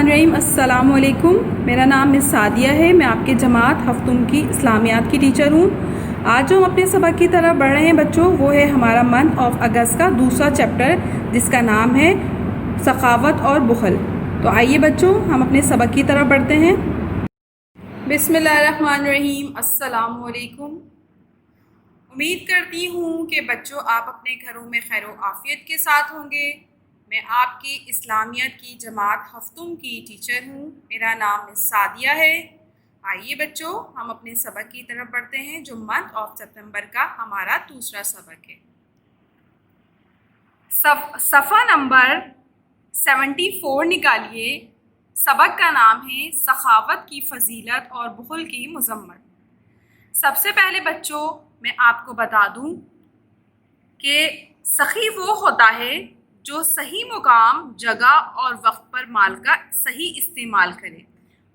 الرحمن الرحیم۔ السلام علیکم، میرا نام مس سعدیہ ہے، میں آپ کے جماعت ہفتم کی اسلامیات کی ٹیچر ہوں۔ آج جو ہم اپنے سبق کی طرف بڑھ رہے ہیں بچوں، وہ ہے ہمارا منتھ آف اگست کا دوسرا چیپٹر، جس کا نام ہے سخاوت اور بخل۔ تو آئیے بچوں ہم اپنے سبق کی طرف بڑھتے ہیں۔ بسم اللہ الرحمن الرحیم۔ السلام علیکم۔ امید کرتی ہوں کہ بچوں آپ اپنے گھروں میں خیر و عافیت کے ساتھ ہوں گے۔ میں آپ کی اسلامیات کی جماعت ہفتم کی ٹیچر ہوں، میرا نام مس سعدیہ ہے۔ آئیے بچوں ہم اپنے سبق کی طرف بڑھتے ہیں، جو منتھ آف سپتمبر کا ہمارا دوسرا سبق ہے۔ صفحہ نمبر 74 نکالیے۔ سبق کا نام ہے سخاوت کی فضیلت اور بخل کی مذمت۔ سب سے پہلے بچوں میں آپ کو بتا دوں کہ سخی وہ ہوتا ہے جو صحیح مقام، جگہ اور وقت پر مال کا صحیح استعمال کرے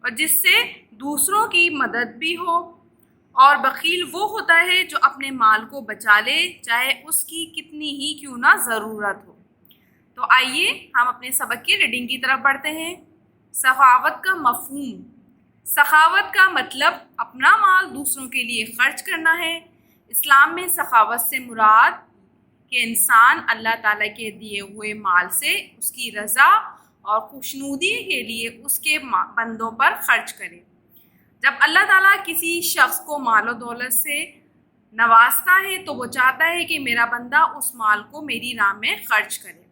اور جس سے دوسروں کی مدد بھی ہو، اور بخیل وہ ہوتا ہے جو اپنے مال کو بچا لے، چاہے اس کی کتنی ہی کیوں نہ ضرورت ہو۔ تو آئیے ہم اپنے سبق کی ریڈنگ کی طرف بڑھتے ہیں۔ سخاوت کا مفہوم۔ سخاوت کا مطلب اپنا مال دوسروں کے لیے خرچ کرنا ہے۔ اسلام میں سخاوت سے مراد کہ انسان اللہ تعالیٰ کے دیے ہوئے مال سے اس کی رضا اور خوشنودی کے لیے اس کے بندوں پر خرچ کرے۔ جب اللہ تعالیٰ کسی شخص کو مال و دولت سے نوازتا ہے تو وہ چاہتا ہے کہ میرا بندہ اس مال کو میری راہ میں خرچ کرے۔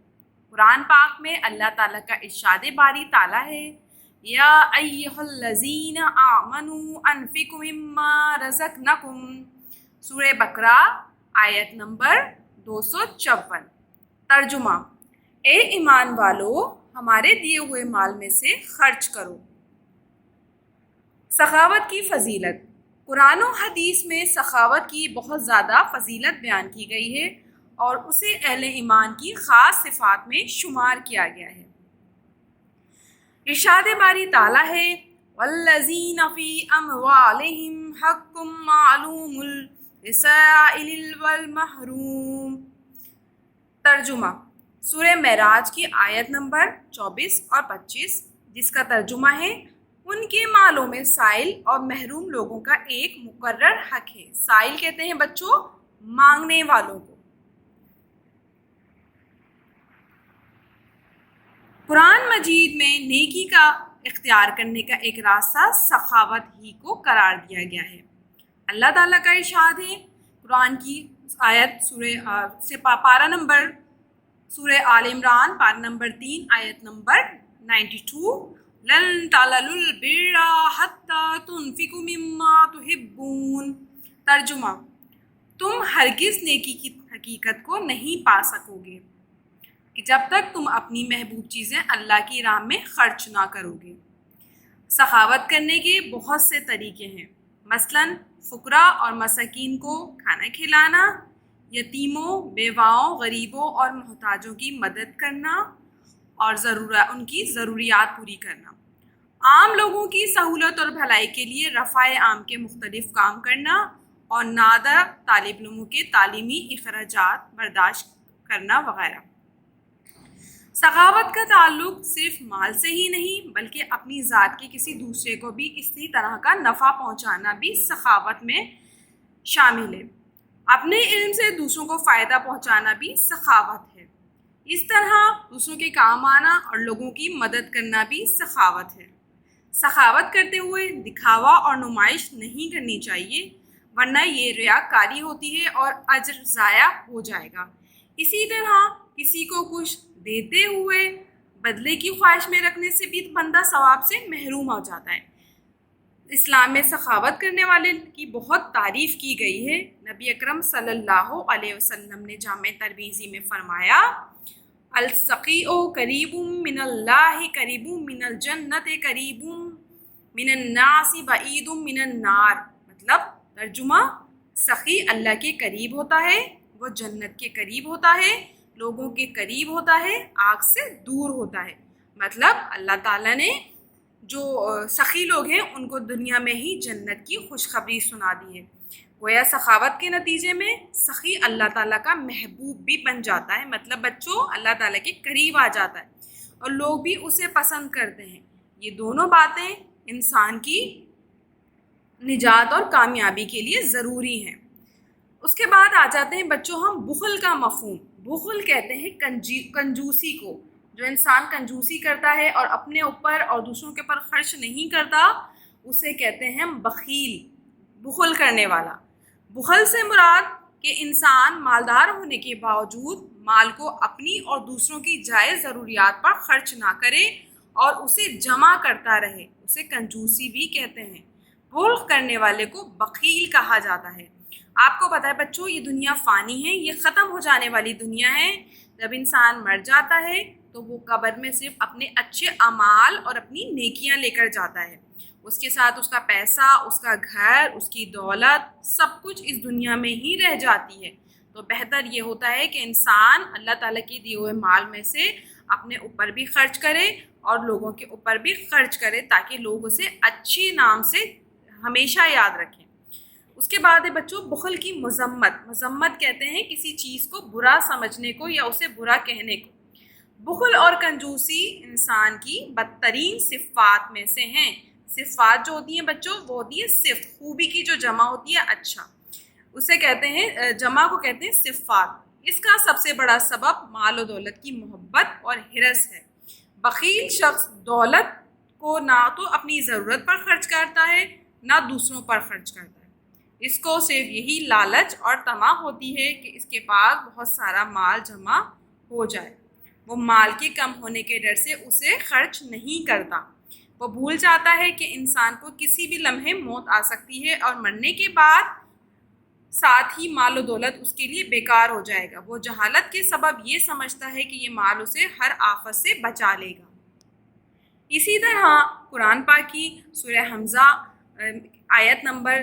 قرآن پاک میں اللہ تعالیٰ کا ارشاد باری تعالیٰ ہے، یا ایھا الذین آمنوا انفقوا مما رزقناکم، سورہ بقرہ آیت نمبر 254۔ ترجمہ: اے ایمان والو، ہمارے دیے ہوئے مال میں سے خرچ کرو۔ سخاوت کی فضیلت۔ قرآن و حدیث میں سخاوت کی بہت زیادہ فضیلت بیان کی گئی ہے اور اسے اہل ایمان کی خاص صفات میں شمار کیا گیا ہے۔ ارشاد باری تعالیٰ ہے، والذین فی اموالہم حق معلوم للسائل والمحروم۔ ترجمہ: سورہ معراج کی آیت نمبر 24 اور 25، جس کا ترجمہ ہے، ان کے مالوں میں سائل اور محروم لوگوں کا ایک مقرر حق ہے۔ سائل کہتے ہیں بچوں مانگنے والوں کو۔ قرآن مجید میں نیکی کا اختیار کرنے کا ایک راستہ سخاوت ہی کو قرار دیا گیا ہے۔ اللہ تعالیٰ کا ارشاد ہے قرآن کی آیت پارہ نمبر سورہ آل عمران پارہ نمبر 3 آیت نمبر 92، لن تنالوا البر حتی تنفقوا مما تحبون۔ ترجمہ: تم ہرگز نیکی کی حقیقت کو نہیں پا سکو گے کہ جب تک تم اپنی محبوب چیزیں اللہ کی راہ میں خرچ نہ کرو گے۔ سخاوت کرنے کے بہت سے طریقے ہیں، مثلاً فقراء اور مساکین کو کھانا کھلانا، یتیموں، بیواؤں، غریبوں اور محتاجوں کی مدد کرنا اور ان کی ضروریات پوری کرنا، عام لوگوں کی سہولت اور بھلائی کے لیے رفع عام کے مختلف کام کرنا، اور نادر طالب علموں کے تعلیمی اخراجات برداشت کرنا وغیرہ۔ سخاوت کا تعلق صرف مال سے ہی نہیں بلکہ اپنی ذات کے کسی دوسرے کو بھی اسی طرح کا نفع پہنچانا بھی سخاوت میں شامل ہے۔ اپنے علم سے دوسروں کو فائدہ پہنچانا بھی سخاوت ہے۔ اس طرح دوسروں کے کام آنا اور لوگوں کی مدد کرنا بھی سخاوت ہے۔ سخاوت کرتے ہوئے دکھاوا اور نمائش نہیں کرنی چاہیے، ورنہ یہ ریاکاری ہوتی ہے اور اجر ضائع ہو جائے گا۔ اسی طرح کسی کو کچھ دیتے ہوئے بدلے کی خواہش میں رکھنے سے بھی بندہ ثواب سے محروم ہو جاتا ہے۔ اسلام میں سخاوت کرنے والے کی بہت تعریف کی گئی ہے۔ نبی اکرم صلی اللہ علیہ وسلم نے جامع ترمذی میں فرمایا، السقیء قریب من اللہ قریب من الجنت قریب من الناس بعید من النار۔ مطلب ترجمہ: سخی اللہ کے قریب ہوتا ہے، وہ جنت کے قریب ہوتا ہے، لوگوں کے قریب ہوتا ہے، آگ سے دور ہوتا ہے۔ مطلب اللہ تعالیٰ نے جو سخی لوگ ہیں ان کو دنیا میں ہی جنت کی خوشخبری سنا دی ہے۔ گویا سخاوت کے نتیجے میں سخی اللہ تعالیٰ کا محبوب بھی بن جاتا ہے، مطلب بچوں اللہ تعالیٰ کے قریب آ جاتا ہے اور لوگ بھی اسے پسند کرتے ہیں۔ یہ دونوں باتیں انسان کی نجات اور کامیابی کے لیے ضروری ہیں۔ اس کے بعد آ جاتے ہیں بچوں ہم بخل کا مفہوم۔ بخل کہتے ہیں کنجوسی کو۔ جو انسان کنجوسی کرتا ہے اور اپنے اوپر اور دوسروں کے اوپر خرچ نہیں کرتا اسے کہتے ہیں بخیل، بخل کرنے والا۔ بخل سے مراد کہ انسان مالدار ہونے کے باوجود مال کو اپنی اور دوسروں کی جائز ضروریات پر خرچ نہ کرے اور اسے جمع کرتا رہے، اسے کنجوسی بھی کہتے ہیں۔ بخل کرنے والے کو بخیل کہا جاتا ہے۔ آپ کو پتہ ہے بچوں یہ دنیا فانی ہے، یہ ختم ہو جانے والی دنیا ہے۔ جب انسان مر جاتا ہے تو وہ قبر میں صرف اپنے اچھے اعمال اور اپنی نیکیاں لے کر جاتا ہے۔ اس کے ساتھ اس کا پیسہ، اس کا گھر، اس کی دولت سب کچھ اس دنیا میں ہی رہ جاتی ہے۔ تو بہتر یہ ہوتا ہے کہ انسان اللہ تعالیٰ کی دیے ہوئے مال میں سے اپنے اوپر بھی خرچ کرے اور لوگوں کے اوپر بھی خرچ کرے تاکہ لوگ اسے اچھے نام سے ہمیشہ یاد رکھیں۔ اس کے بعد ہے بچوں بخل کی مذمت۔ مذمت کہتے ہیں کسی چیز کو برا سمجھنے کو یا اسے برا کہنے کو۔ بخل اور کنجوسی انسان کی بدترین صفات میں سے ہیں۔ صفات جو ہوتی ہیں بچوں وہ ہوتی ہے صفت، خوبی کی جو جمع ہوتی ہے اچھا، اسے کہتے ہیں جمع کو کہتے ہیں صفات۔ اس کا سب سے بڑا سبب مال و دولت کی محبت اور ہرس ہے۔ بخیل شخص دولت کو نہ تو اپنی ضرورت پر خرچ کرتا ہے نہ دوسروں پر خرچ کرتا ہے۔ اس کو صرف یہی لالچ اور طمع ہوتی ہے کہ اس کے پاس بہت سارا مال جمع ہو جائے۔ وہ مال کے کم ہونے کے ڈر سے اسے خرچ نہیں کرتا۔ وہ بھول جاتا ہے کہ انسان کو کسی بھی لمحے موت آ سکتی ہے اور مرنے کے بعد ساتھ ہی مال و دولت اس کے لیے بیکار ہو جائے گا۔ وہ جہالت کے سبب یہ سمجھتا ہے کہ یہ مال اسے ہر آفت سے بچا لے گا۔ اسی طرح قرآن پاک کی سورہ حمزہ آیت نمبر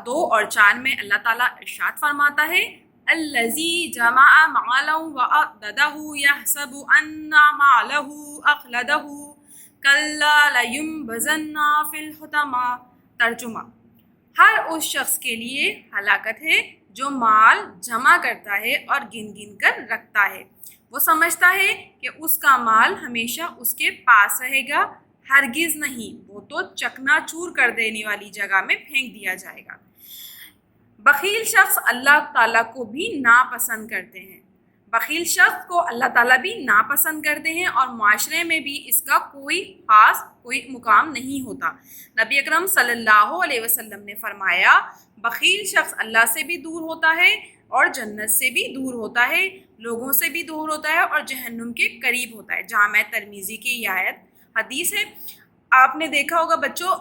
2 اور 4 میں اللہ تعالیٰ ارشاد فرماتا ہے الذی جمع مالا وعددہ یحسب ان مالہ اخلدہ کلا لینبذن فی الحطمہ۔ ترجمہ: ہر اس شخص کے لیے ہلاکت ہے جو مال جمع کرتا ہے اور گن گن کر رکھتا ہے۔ وہ سمجھتا ہے کہ اس کا مال ہمیشہ اس کے پاس رہے گا، ہرگز نہیں، وہ تو چکنا چور کر دینے والی جگہ میں پھینک دیا جائے گا۔ بخیل شخص اللہ تعالیٰ کو بھی ناپسند کرتے ہیں۔ بخیل شخص کو اللہ تعالیٰ بھی ناپسند کرتے ہیں اور معاشرے میں بھی اس کا کوئی مقام نہیں ہوتا۔ نبی اکرم صلی اللہ علیہ وسلم نے فرمایا بخیل شخص اللہ سے بھی دور ہوتا ہے اور جنت سے بھی دور ہوتا ہے، لوگوں سے بھی دور ہوتا ہے اور جہنم کے قریب ہوتا ہے۔ جامع ترمذی کی یہ آیت حدیث ہے۔ آپ نے دیکھا ہوگا بچوں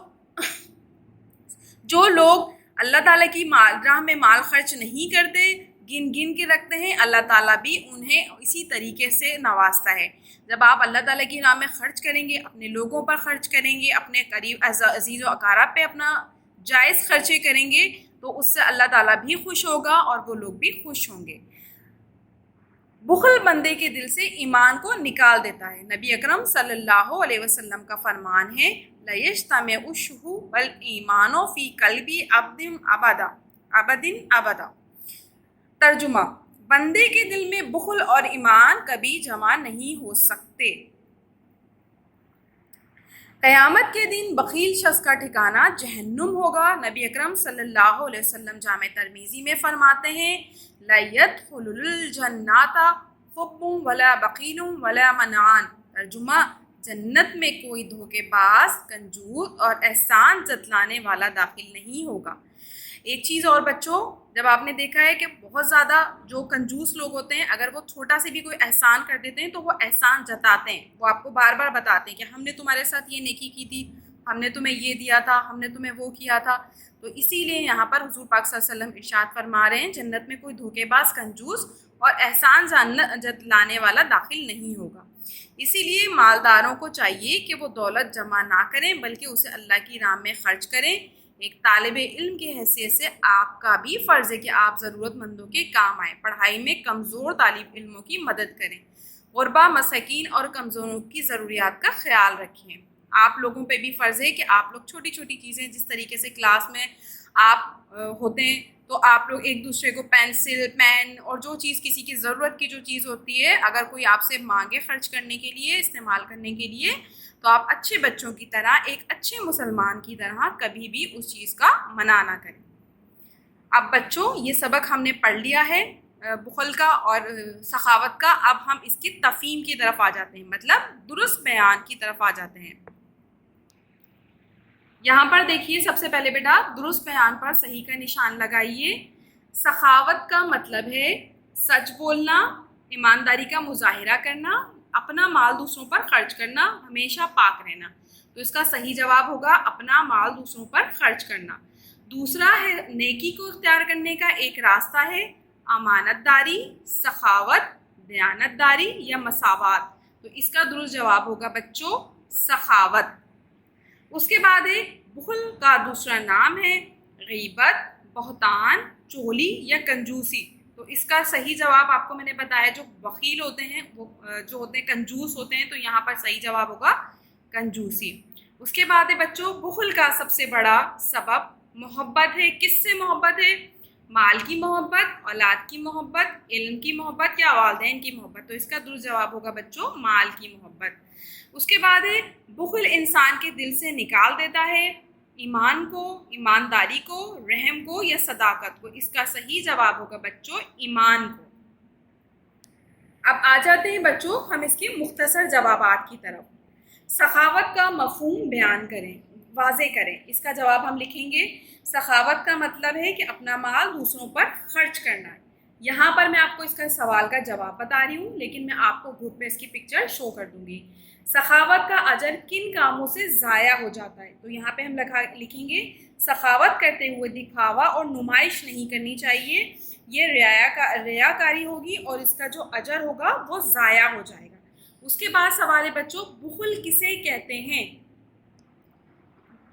جو لوگ اللہ تعالیٰ کی راہ میں مال خرچ نہیں کرتے، گن گن کے رکھتے ہیں، اللہ تعالیٰ بھی انہیں اسی طریقے سے نوازتا ہے۔ جب آپ اللہ تعالیٰ کی راہ میں خرچ کریں گے، اپنے لوگوں پر خرچ کریں گے، اپنے قریب عزیز و اقارب پہ اپنا جائز خرچے کریں گے تو اس سے اللہ تعالیٰ بھی خوش ہوگا اور وہ لوگ بھی خوش ہوں گے۔ بخل بندے کے دل سے ایمان کو نکال دیتا ہے۔ نبی اکرم صلی اللہ علیہ وسلم کا فرمان ہے لَيَجْتَمِعُ الشُّحُّ وَالْإِيمَانُ فِي قَلْبِ عَبْدٍ أَبَدًا۔ ترجمہ: بندے کے دل میں بخل اور ایمان کبھی جمع نہیں ہو سکتے۔ قیامت کے دن بخیل شخص کا ٹھکانہ جہنم ہوگا۔ نبی اکرم صلی اللہ علیہ وسلم جامع ترمذی میں فرماتے ہیں لا يدخل الجنة حب ولا بخیل ولا منعان۔ ترجمہ: جنت میں کوئی دھوکے باز، کنجوس اور احسان جتلانے والا داخل نہیں ہوگا۔ ایک چیز اور بچوں، جب آپ نے دیکھا ہے کہ بہت زیادہ جو کنجوس لوگ ہوتے ہیں اگر وہ چھوٹا سے بھی کوئی احسان کر دیتے ہیں تو وہ احسان جتاتے ہیں، وہ آپ کو بار بار بتاتے ہیں کہ ہم نے تمہارے ساتھ یہ نیکی کی تھی، ہم نے تمہیں یہ دیا تھا، ہم نے تمہیں وہ کیا تھا۔ تو اسی لیے یہاں پر حضور پاک صلی اللہ علیہ وسلم ارشاد فرما رہے ہیں جنت میں کوئی دھوکے باز، کنجوس اور احسان جتلانے والا داخل نہیں ہوگا۔ اسی لیے مالداروں کو چاہیے کہ وہ دولت جمع نہ کریں بلکہ اسے اللہ کی راہ میں خرچ کریں۔ ایک طالب علم کی حیثیت سے آپ کا بھی فرض ہے کہ آپ ضرورت مندوں کے کام آئیں، پڑھائی میں کمزور طالب علموں کی مدد کریں، غربا، مساکین اور کمزوروں کی ضروریات کا خیال رکھیں۔ آپ لوگوں پہ بھی فرض ہے کہ آپ لوگ چھوٹی چھوٹی چیزیں، جس طریقے سے کلاس میں آپ ہوتے ہیں تو آپ لوگ ایک دوسرے کو پینسل، پین اور جو چیز کسی کی ضرورت کی جو چیز ہوتی ہے اگر کوئی آپ سے مانگے خرچ کرنے کے لیے، استعمال کرنے کے لیے، تو آپ اچھے بچوں کی طرح، ایک اچھے مسلمان کی طرح کبھی بھی اس چیز کا منع نہ کریں۔ اب بچوں یہ سبق ہم نے پڑھ لیا ہے بخل کا اور سخاوت کا، اب ہم اس کی تفہیم کی طرف آ جاتے ہیں، مطلب درست بیان کی طرف آ جاتے ہیں۔ یہاں پر دیکھیے سب سے پہلے بیٹا درست بیان پر صحیح کا نشان لگائیے۔ سخاوت کا مطلب ہے سچ بولنا، ایمانداری کا مظاہرہ کرنا، اپنا مال دوسروں پر خرچ کرنا، ہمیشہ پاک رہنا۔ تو اس کا صحیح جواب ہوگا اپنا مال دوسروں پر خرچ کرنا۔ دوسرا ہے نیکی کو اختیار کرنے کا ایک راستہ ہے امانت داری، سخاوت، دیانت داری یا مساوات۔ تو اس کا درست جواب ہوگا بچوں سخاوت۔ اس کے بعد ہے بخل کا دوسرا نام ہے غیبت، بہتان، چولی یا کنجوسی۔ تو اس کا صحیح جواب آپ کو میں نے بتایا، جو بخیل ہوتے ہیں وہ جو ہوتے ہیں کنجوس ہوتے ہیں، تو یہاں پر صحیح جواب ہوگا کنجوسی۔ اس کے بعد ہے بچوں بخل کا سب سے بڑا سبب محبت ہے۔ کس سے محبت ہے؟ مال کی محبت، اولاد کی محبت، علم کی محبت یا والدین کی محبت۔ تو اس کا درست جواب ہوگا بچوں مال کی محبت۔ اس کے بعد ہے بخل انسان کے دل سے نکال دیتا ہے ایمان کو، ایمانداری کو، رحم کو یا صداقت کو۔ اس کا صحیح جواب ہوگا بچوں ایمان کو۔ اب آ جاتے ہیں بچوں ہم اس کے مختصر جوابات کی طرف۔ سخاوت کا مفہوم بیان کریں، واضح کریں۔ اس کا جواب ہم لکھیں گے سخاوت کا مطلب ہے کہ اپنا مال دوسروں پر خرچ کرنا ہے۔ یہاں پر میں آپ کو اس کا سوال کا جواب بتا رہی ہوں، لیکن میں آپ کو گروپ میں اس کی پکچر شو کر دوں گی۔ سخاوت کا اجر کن کاموں سے ضائع ہو جاتا ہے؟ تو یہاں پہ ہم لکھیں گے سخاوت کرتے ہوئے دکھاوا اور نمائش نہیں کرنی چاہیے، یہ ریاکاری ہوگی اور اس کا جو اجر ہوگا وہ ضائع ہو جائے گا۔ اس کے بعد سوال ہے بچوں بخل کسے کہتے ہیں؟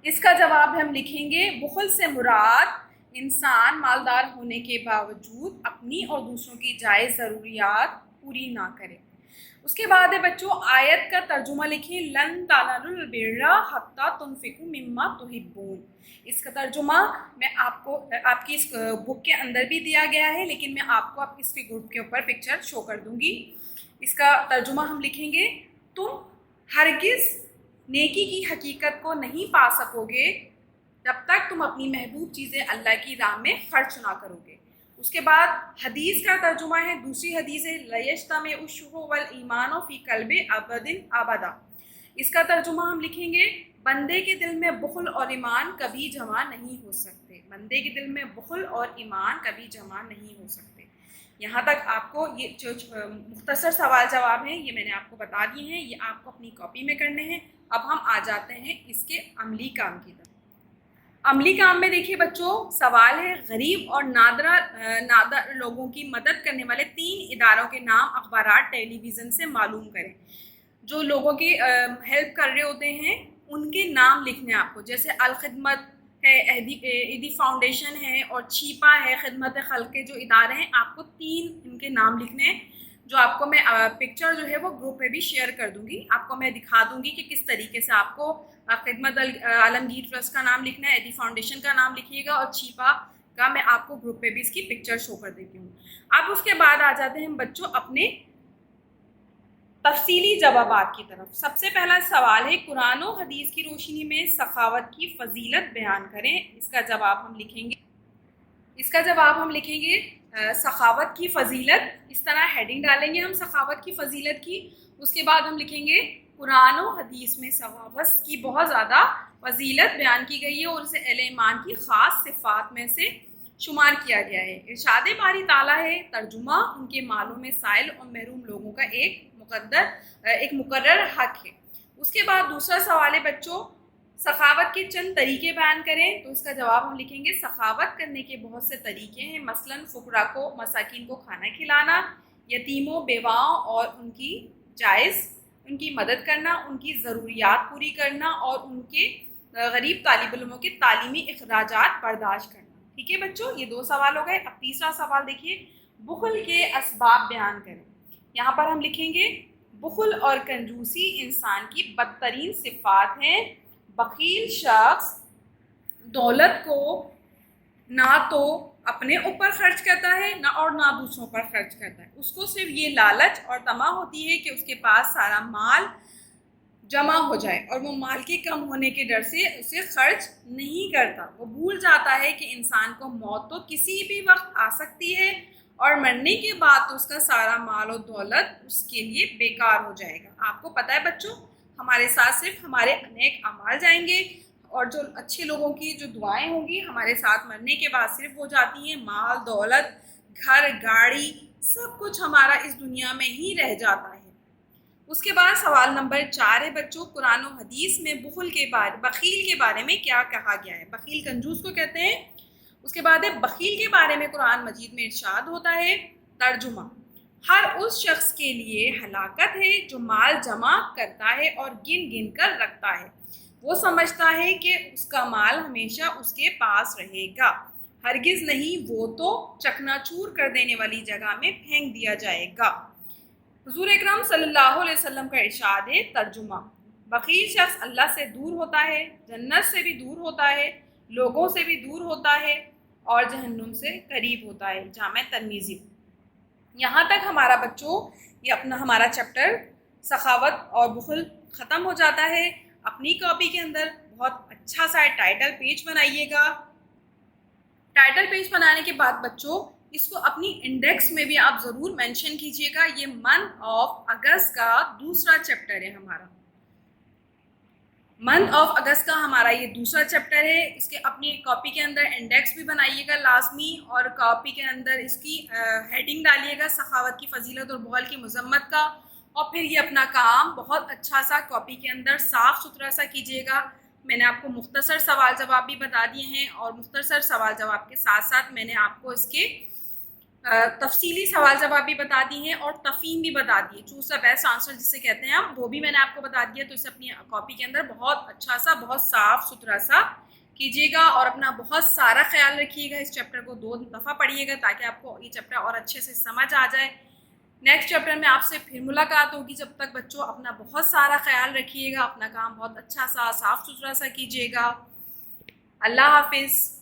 اس کا جواب ہم لکھیں گے بخل سے مراد انسان مالدار ہونے کے باوجود اپنی اور دوسروں کی جائز ضروریات پوری نہ کرے۔ اس کے بعد ہے بچوں آیت کا ترجمہ لکھیں لن تنالوا البر حتی تنفقوا مما تحبون۔ اس کا ترجمہ میں آپ کو آپ کی اس بک کے اندر بھی دیا گیا ہے، لیکن میں آپ کو اس کے گروپ کے اوپر پکچر شو کر دوں گی۔ اس کا ترجمہ ہم لکھیں گے تم ہرگز نیکی کی حقیقت کو نہیں پا سکو گے جب تک تم اپنی محبوب چیزیں اللہ کی راہ میں خرچ نہ کرو گے۔ اس کے بعد حدیث کا ترجمہ ہے، دوسری حدیث ہے لیجتمع الشح والایمان فی قلب عبد ابدا۔ اس کا ترجمہ ہم لکھیں گے بندے کے دل میں بخل اور ایمان کبھی جمع نہیں ہو سکتے۔ بندے کے دل میں بخل اور ایمان کبھی جمع نہیں ہو سکتے۔ یہاں تک آپ کو یہ جو مختصر سوال جواب ہیں یہ میں نے آپ کو بتا دیے ہیں، یہ آپ کو اپنی کاپی میں کرنے ہیں۔ اب ہم آ جاتے ہیں اس کے عملی کام کی طرف۔ عملی کام میں دیکھیے بچوں سوال ہے غریب اور نادر لوگوں کی مدد کرنے والے 3 اداروں کے نام اخبارات ٹیلی ویژن سے معلوم کریں۔ جو لوگوں کی ہیلپ کر رہے ہوتے ہیں ان کے نام لکھنے آپ کو، جیسے الخدمت ہے، ایدی فاؤنڈیشن ہے اور چھیپا ہے، خدمت خلق کے جو ادارے ہیں، آپ کو 3 ان کے نام لکھنے ہیں، جو آپ کو میں پکچر جو ہے وہ گروپ میں بھی شیئر کر دوں گی۔ آپ کو میں دکھا دوں گی کہ کس طریقے سے آپ کو خدمت عالمگیر ٹرسٹ کا نام لکھنا ہے، ایدی فاؤنڈیشن کا نام لکھیے گا اور چھیپا کا میں آپ کو گروپ پہ بھی اس کی پکچر شو کر دیتی ہوں۔ اب اس کے بعد آ جاتے ہیں بچوں اپنے تفصیلی جوابات کی طرف۔ سب سے پہلا سوال ہے قرآن و حدیث کی روشنی میں سخاوت کی فضیلت بیان کریں۔ اس کا جواب ہم لکھیں گے سخاوت کی فضیلت، اس طرح ہیڈنگ ڈالیں گے ہم سخاوت کی فضیلت کی۔ اس کے بعد ہم لکھیں گے قرآن و حدیث میں سخاوت کی بہت زیادہ فضیلت بیان کی گئی ہے اور اسے اہل ایمان کی خاص صفات میں سے شمار کیا گیا ہے۔ ارشاد باری تعالیٰ ہے ترجمہ ان کے مالوں میں سائل اور محروم لوگوں کا ایک مقرر حق ہے۔ اس کے بعد دوسرا سوال ہے بچوں سخاوت کے چند طریقے بیان کریں۔ تو اس کا جواب ہم لکھیں گے سخاوت کرنے کے بہت سے طریقے ہیں، مثلاً فقراء کو، مساکین کو کھانا کھلانا، یتیموں، بیواؤں اور ان کی مدد کرنا، ان کی ضروریات پوری کرنا اور ان کے غریب طالب علموں کے تعلیمی اخراجات برداشت کرنا۔ ٹھیک ہے بچوں، یہ 2 سوال ہو گئے۔ اب تیسرا سوال دیکھیے بخل کے اسباب بیان کریں۔ یہاں پر ہم لکھیں گے بخل اور کنجوسی انسان کی بدترین صفات ہیں۔ بخیل شخص دولت کو نہ تو اپنے اوپر خرچ کرتا ہے نہ دوسروں پر خرچ کرتا ہے، اس کو صرف یہ لالچ اور طمع ہوتی ہے کہ اس کے پاس سارا مال جمع ہو جائے اور وہ مال کے کم ہونے کے ڈر سے اسے خرچ نہیں کرتا۔ وہ بھول جاتا ہے کہ انسان کو موت تو کسی بھی وقت آ سکتی ہے اور مرنے کے بعد تو اس کا سارا مال و دولت اس کے لیے بیکار ہو جائے گا۔ آپ کو پتہ ہے بچوں، ہمارے ساتھ صرف ہمارے نیک اعمال جائیں گے اور جو اچھے لوگوں کی جو دعائیں ہوں گی ہمارے ساتھ مرنے کے بعد صرف وہ جاتی ہیں۔ مال دولت، گھر گاڑی، سب کچھ ہمارا اس دنیا میں ہی رہ جاتا ہے۔ اس کے بعد سوال نمبر 4 ہے بچوں، قرآن و حدیث میں بخیل کے بارے میں کیا کہا گیا ہے؟ بخیل کنجوس کو کہتے ہیں۔ اس کے بعد ہے بخیل کے بارے میں قرآن مجید میں ارشاد ہوتا ہے، ترجمہ: ہر اس شخص کے لیے ہلاکت ہے جو مال جمع کرتا ہے اور گن گن کر رکھتا ہے۔ وہ سمجھتا ہے کہ اس کا مال ہمیشہ اس کے پاس رہے گا، ہرگز نہیں، وہ تو چکنا چور کر دینے والی جگہ میں پھینک دیا جائے گا۔ حضور اکرم صلی اللہ علیہ وسلم کا ارشاد ہے، ترجمہ: بخیل شخص اللہ سے دور ہوتا ہے، جنت سے بھی دور ہوتا ہے، لوگوں سے بھی دور ہوتا ہے اور جہنم سے قریب ہوتا ہے۔ جامع ترمذی۔ یہاں تک ہمارا بچوں ہمارا چیپٹر سخاوت اور بخل ختم ہو جاتا ہے۔ اپنی کاپی کے اندر بہت اچھا سا ٹائٹل پیج بنائیے گا۔ ٹائٹل پیج بنانے کے بعد بچوں اس کو اپنی انڈیکس میں بھی آپ ضرور مینشن کیجئے گا۔ یہ منتھ آف اگست کا دوسرا چیپٹر ہے ہمارا۔ منتھ آف اگست کا ہمارا یہ دوسرا چیپٹر ہے۔ اس کے اپنی کاپی کے اندر انڈیکس بھی بنائیے گا لازمی، اور کاپی کے اندر اس کی ہیڈنگ ڈالیے گا، سخاوت کی فضیلت اور بخل کی مذمت کا، اور پھر یہ اپنا کام بہت اچھا سا کاپی کے اندر صاف ستھرا سا کیجیے گا۔ میں نے آپ کو مختصر سوال جواب بھی بتا دیے ہیں، اور مختصر سوال جواب کے ساتھ ساتھ میں نے آپ کو اس کے تفصیلی سوال جواب بھی بتا دی ہیں اور تفہیم بھی بتا دی ہے، چوز دا بیسٹ آنسر جسے کہتے ہیں ہم، وہ بھی میں نے آپ کو بتا دیا۔ تو اسے اپنی کاپی کے اندر بہت اچھا سا، بہت صاف ستھرا سا کیجیے گا، اور اپنا بہت سارا خیال رکھیے گا۔ اس چیپٹر کو 2 دفعہ پڑھیے گا تاکہ آپ کو یہ چیپٹر اور اچھے سے سمجھ آ جائے۔ نیکسٹ چیپٹر میں آپ سے پھر ملاقات ہوگی۔ جب تک بچوں اپنا بہت سارا خیال رکھیے گا، اپنا کام بہت اچھا سا، صاف ستھرا سا کیجیے گا۔ اللہ حافظ۔